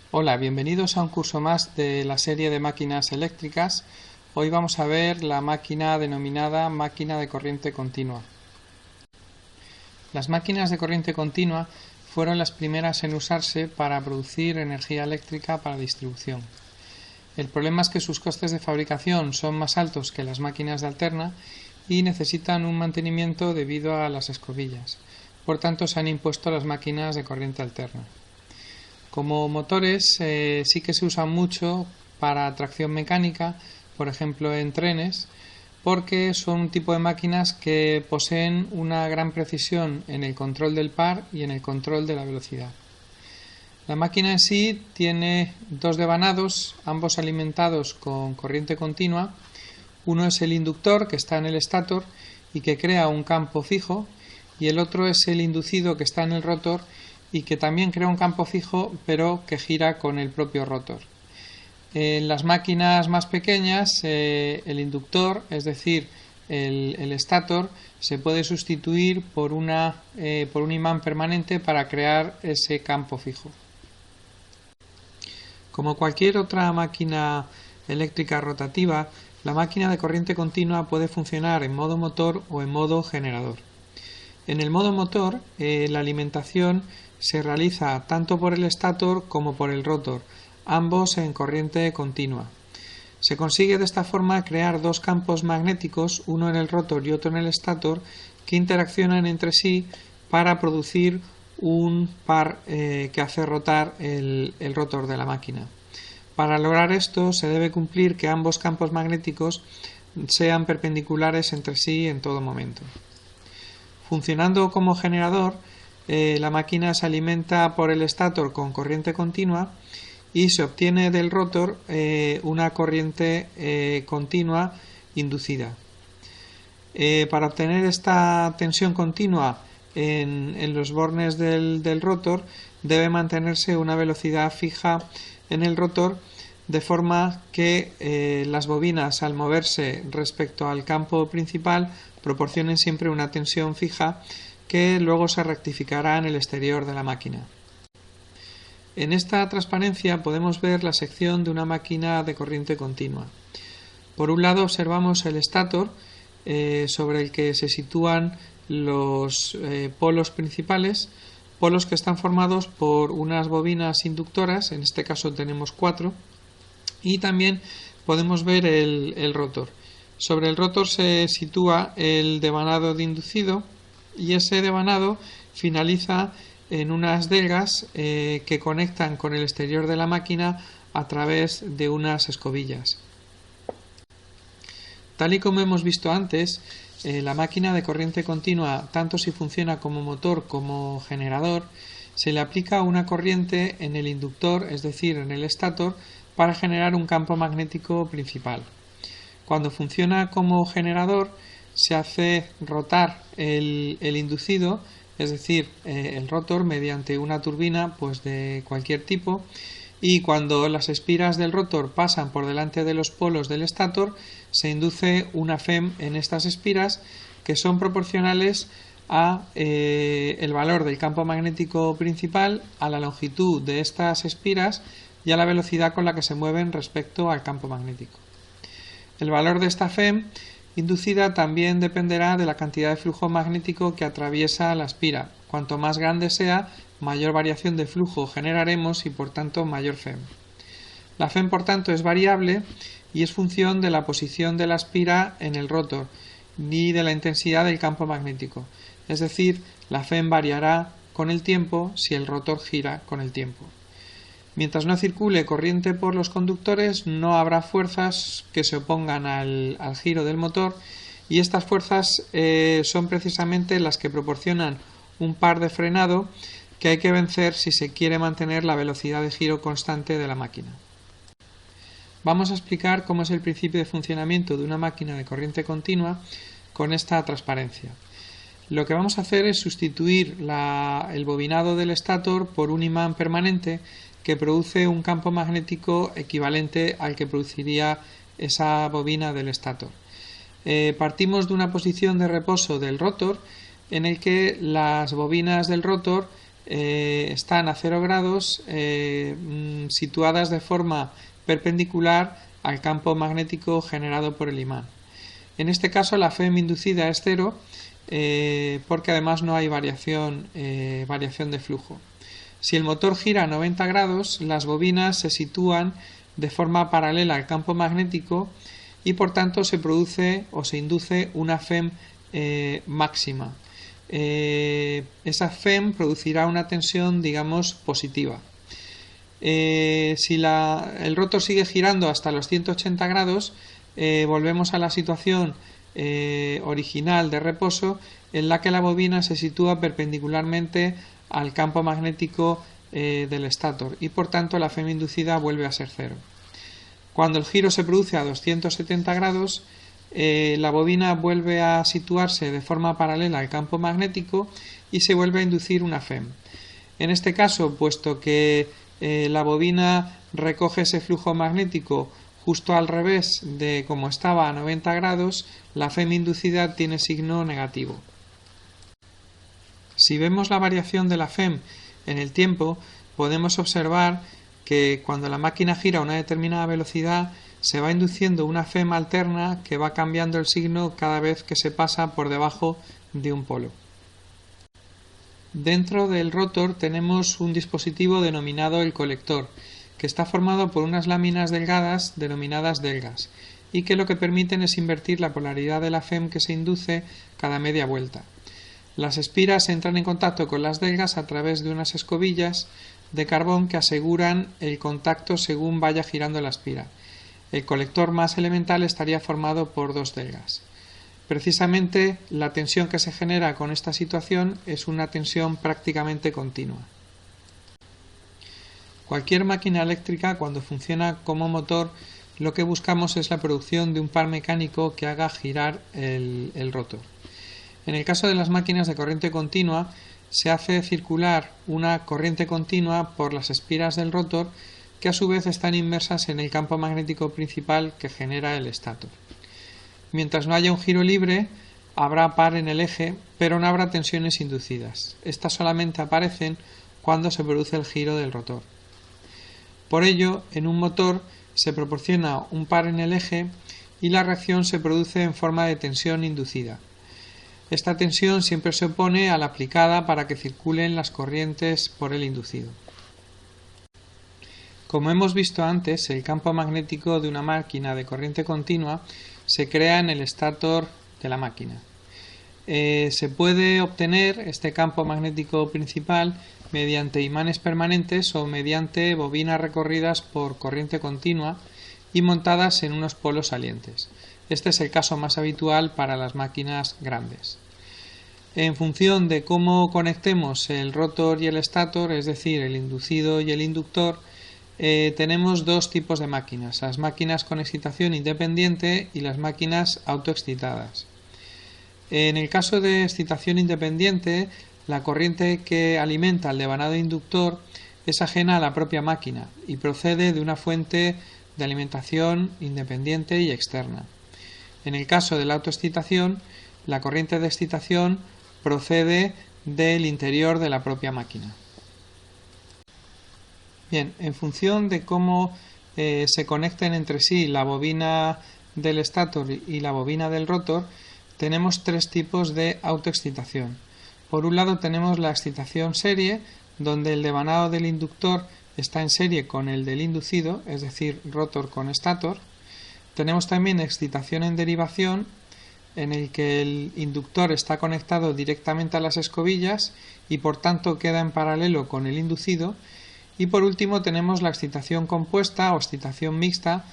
Hola, bienvenidos a un curso más de la serie de máquinas eléctricas. Hoy vamos a ver la máquina denominada máquina de corriente continua. Las máquinas de corriente continua fueron las primeras en usarse para producir energía eléctrica para distribución. El problema es que sus costes de fabricación son más altos que las máquinas de alterna y necesitan un mantenimiento debido a las escobillas. Por tanto, se han impuesto las máquinas de corriente alterna. Como motores sí que se usan mucho para tracción mecánica, por ejemplo en trenes, porque son un tipo de máquinas que poseen una gran precisión en el control del par y en el control de la velocidad. La máquina en sí tiene dos devanados, ambos alimentados con corriente continua. Uno es el inductor, que está en el estator y que crea un campo fijo, y el otro es el inducido, que está en el rotor y que también crea un campo fijo pero que gira con el propio rotor. En las máquinas más pequeñas el inductor, es decir, el estator, se puede sustituir por un imán permanente para crear ese campo fijo. Como cualquier otra máquina eléctrica rotativa, la máquina de corriente continua puede funcionar en modo motor o en modo generador. En el modo motor, la alimentación se realiza tanto por el estator como por el rotor, ambos en corriente continua. Se consigue de esta forma crear dos campos magnéticos, uno en el rotor y otro en el estator, que interaccionan entre sí para producir un par que hace rotar el rotor de la máquina. Para lograr esto se debe cumplir que ambos campos magnéticos sean perpendiculares entre sí en todo momento. Funcionando como generador, la máquina se alimenta por el estator con corriente continua y se obtiene del rotor una corriente continua inducida. Para obtener esta tensión continua en los bornes del rotor debe mantenerse una velocidad fija en el rotor, de forma que las bobinas, al moverse respecto al campo principal, proporcionen siempre una tensión fija que luego se rectificará en el exterior de la máquina. En esta transparencia podemos ver la sección de una máquina de corriente continua. Por un lado observamos el estator, sobre el que se sitúan los polos principales, polos que están formados por unas bobinas inductoras, en este caso tenemos 4, y también podemos ver el rotor. Sobre el rotor se sitúa el devanado de inducido y ese devanado finaliza en unas delgas que conectan con el exterior de la máquina a través de unas escobillas. Tal y como hemos visto antes, la máquina de corriente continua, tanto si funciona como motor como generador, se le aplica una corriente en el inductor, es decir, en el estator, para generar un campo magnético principal. Cuando funciona como generador, se hace rotar el inducido, es decir, el rotor, mediante una turbina pues de cualquier tipo, y cuando las espiras del rotor pasan por delante de los polos del estator, se induce una FEM en estas espiras que son proporcionales a el valor del campo magnético principal, a la longitud de estas espiras y a la velocidad con la que se mueven respecto al campo magnético. El valor de esta FEM inducida también dependerá de la cantidad de flujo magnético que atraviesa la espira. Cuanto más grande sea, mayor variación de flujo generaremos y por tanto mayor FEM. La FEM por tanto es variable y es función de la posición de la espira en el rotor ni de la intensidad del campo magnético. Es decir, la FEM variará con el tiempo si el rotor gira con el tiempo. Mientras no circule corriente por los conductores, no habrá fuerzas que se opongan al giro del motor, y estas fuerzas son precisamente las que proporcionan un par de frenado que hay que vencer si se quiere mantener la velocidad de giro constante de la máquina. Vamos a explicar cómo es el principio de funcionamiento de una máquina de corriente continua con esta transparencia. Lo que vamos a hacer es sustituir el bobinado del estator por un imán permanente que produce un campo magnético equivalente al que produciría esa bobina del estator. Partimos de una posición de reposo del rotor en el que las bobinas del rotor están a 0 grados situadas de forma perpendicular al campo magnético generado por el imán. En este caso la FEM inducida es 0 porque además no hay variación de flujo. Si el motor gira a 90 grados, las bobinas se sitúan de forma paralela al campo magnético y por tanto se produce o se induce una FEM máxima. Esa FEM producirá una tensión, digamos, positiva. Si el rotor sigue girando hasta los 180 grados, volvemos a la situación original de reposo, en la que la bobina se sitúa perpendicularmente al campo magnético del estator y por tanto la FEM inducida vuelve a ser 0. Cuando el giro se produce a 270 grados, la bobina vuelve a situarse de forma paralela al campo magnético y se vuelve a inducir una FEM. En este caso, puesto que la bobina recoge ese flujo magnético justo al revés de como estaba a 90 grados, la FEM inducida tiene signo negativo. Si vemos la variación de la FEM en el tiempo, podemos observar que cuando la máquina gira a una determinada velocidad, se va induciendo una FEM alterna que va cambiando el signo cada vez que se pasa por debajo de un polo. Dentro del rotor tenemos un dispositivo denominado el colector, que está formado por unas láminas delgadas denominadas delgas, y que lo que permiten es invertir la polaridad de la FEM que se induce cada media vuelta. Las espiras entran en contacto con las delgas a través de unas escobillas de carbón que aseguran el contacto según vaya girando la espira. El colector más elemental estaría formado por dos delgas. Precisamente la tensión que se genera con esta situación es una tensión prácticamente continua. Cualquier máquina eléctrica, cuando funciona como motor, lo que buscamos es la producción de un par mecánico que haga girar el rotor. En el caso de las máquinas de corriente continua, se hace circular una corriente continua por las espiras del rotor que a su vez están inmersas en el campo magnético principal que genera el estator. Mientras no haya un giro libre, habrá par en el eje, pero no habrá tensiones inducidas. Estas solamente aparecen cuando se produce el giro del rotor. Por ello, en un motor se proporciona un par en el eje y la reacción se produce en forma de tensión inducida. Esta tensión siempre se opone a la aplicada para que circulen las corrientes por el inducido. Como hemos visto antes, el campo magnético de una máquina de corriente continua se crea en el estator de la máquina. Se puede obtener este campo magnético principal mediante imanes permanentes o mediante bobinas recorridas por corriente continua y montadas en unos polos salientes. Este es el caso más habitual para las máquinas grandes. En función de cómo conectemos el rotor y el estator, es decir, el inducido y el inductor, tenemos dos tipos de máquinas, las máquinas con excitación independiente y las máquinas autoexcitadas. En el caso de excitación independiente, la corriente que alimenta el devanado inductor es ajena a la propia máquina y procede de una fuente de alimentación independiente y externa. En el caso de la autoexcitación, la corriente de excitación procede del interior de la propia máquina. Bien, en función de cómo se conecten entre sí la bobina del estator y la bobina del rotor, tenemos tres tipos de autoexcitación. Por un lado tenemos la excitación serie, donde el devanado del inductor está en serie con el del inducido, es decir, rotor con estator. Tenemos también excitación en derivación, en el que el inductor está conectado directamente a las escobillas y por tanto queda en paralelo con el inducido. Y por último tenemos la excitación compuesta o excitación mixta,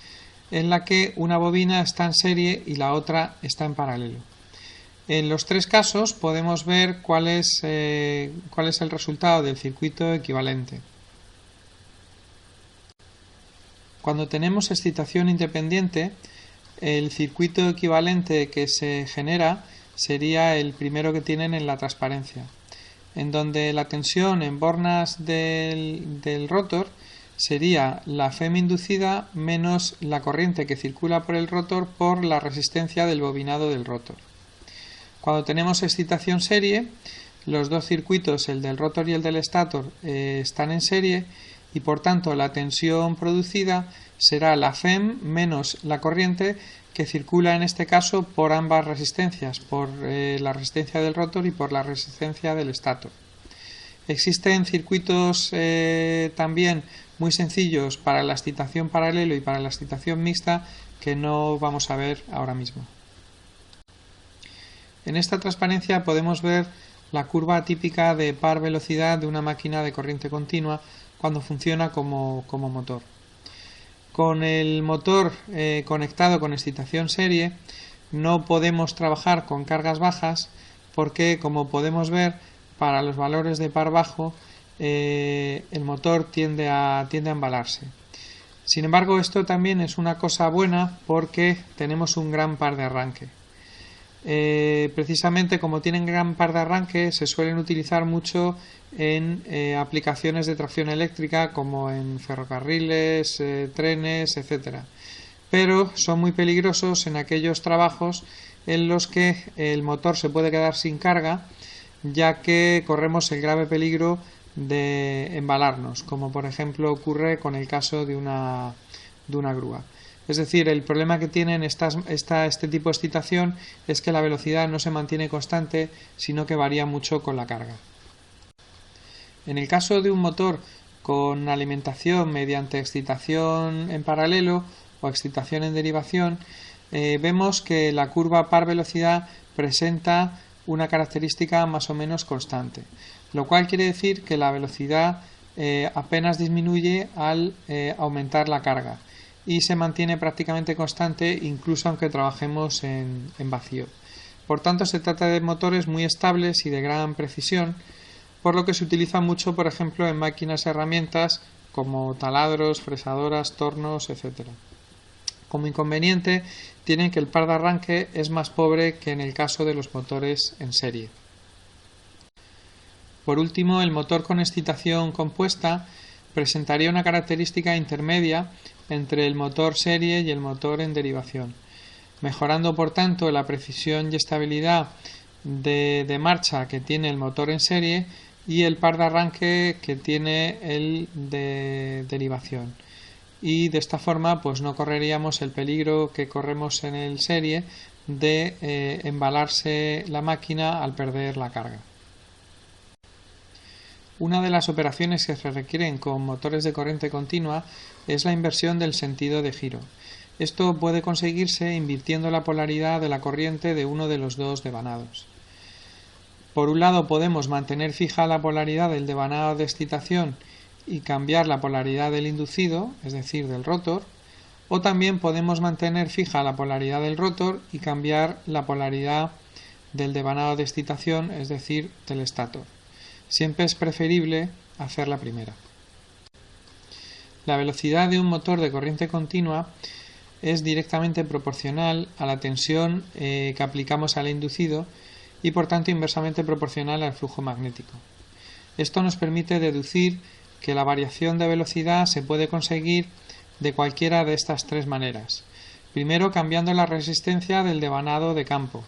en la que una bobina está en serie y la otra está en paralelo. En los tres casos podemos ver cuál es el resultado del circuito equivalente. Cuando tenemos excitación independiente, el circuito equivalente que se genera sería el primero que tienen en la transparencia, en donde la tensión en bornas del rotor sería la FEM inducida menos la corriente que circula por el rotor por la resistencia del bobinado del rotor. Cuando tenemos excitación serie, los dos circuitos, el del rotor y el del estator, están en serie y por tanto la tensión producida será la FEM menos la corriente que circula en este caso por ambas resistencias, por la resistencia del rotor y por la resistencia del estator. Existen circuitos también muy sencillos para la excitación paralelo y para la excitación mixta que no vamos a ver ahora mismo. En esta transparencia podemos ver la curva típica de par velocidad de una máquina de corriente continua cuando funciona como motor. Con el motor conectado con excitación serie no podemos trabajar con cargas bajas porque, como podemos ver, para los valores de par bajo el motor tiende a embalarse. Sin embargo, esto también es una cosa buena porque tenemos un gran par de arranque. Precisamente como tienen gran par de arranque, se suelen utilizar mucho en aplicaciones de tracción eléctrica como en ferrocarriles, trenes, etc. Pero son muy peligrosos en aquellos trabajos en los que el motor se puede quedar sin carga, ya que corremos el grave peligro de embalarnos, como por ejemplo ocurre con el caso de una grúa. Es decir, el problema que tienen este tipo de excitación es que la velocidad no se mantiene constante, sino que varía mucho con la carga. En el caso de un motor con alimentación mediante excitación en paralelo o excitación en derivación, vemos que la curva par velocidad presenta una característica más o menos constante, lo cual quiere decir que la velocidad apenas disminuye al aumentar la carga y se mantiene prácticamente constante incluso aunque trabajemos en vacío. Por tanto, se trata de motores muy estables y de gran precisión, por lo que se utiliza mucho, por ejemplo, en máquinas herramientas como taladros, fresadoras, tornos, etc. Como inconveniente, tienen que el par de arranque es más pobre que en el caso de los motores en serie. Por último, el motor con excitación compuesta presentaría una característica intermedia entre el motor serie y el motor en derivación, mejorando por tanto la precisión y estabilidad de marcha que tiene el motor en serie y el par de arranque que tiene el de derivación. Y de esta forma pues no correríamos el peligro que corremos en el serie de embalarse la máquina al perder la carga. Una de las operaciones que se requieren con motores de corriente continua es la inversión del sentido de giro. Esto puede conseguirse invirtiendo la polaridad de la corriente de uno de los dos devanados. Por un lado podemos mantener fija la polaridad del devanado de excitación y cambiar la polaridad del inducido, es decir, del rotor, o también podemos mantener fija la polaridad del rotor y cambiar la polaridad del devanado de excitación, es decir, del estator. Siempre es preferible hacer la primera. La velocidad de un motor de corriente continua es directamente proporcional a la tensión que aplicamos al inducido y por tanto inversamente proporcional al flujo magnético. Esto nos permite deducir que la variación de velocidad se puede conseguir de cualquiera de estas tres maneras. Primero, cambiando la resistencia del devanado de campo.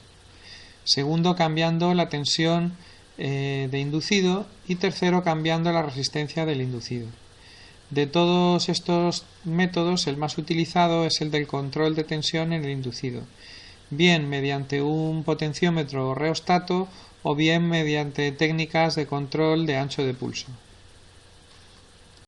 Segundo, cambiando la tensión de inducido y tercero, cambiando la resistencia del inducido. De todos estos métodos, el más utilizado es el del control de tensión en el inducido, bien mediante un potenciómetro o reostato o bien mediante técnicas de control de ancho de pulso.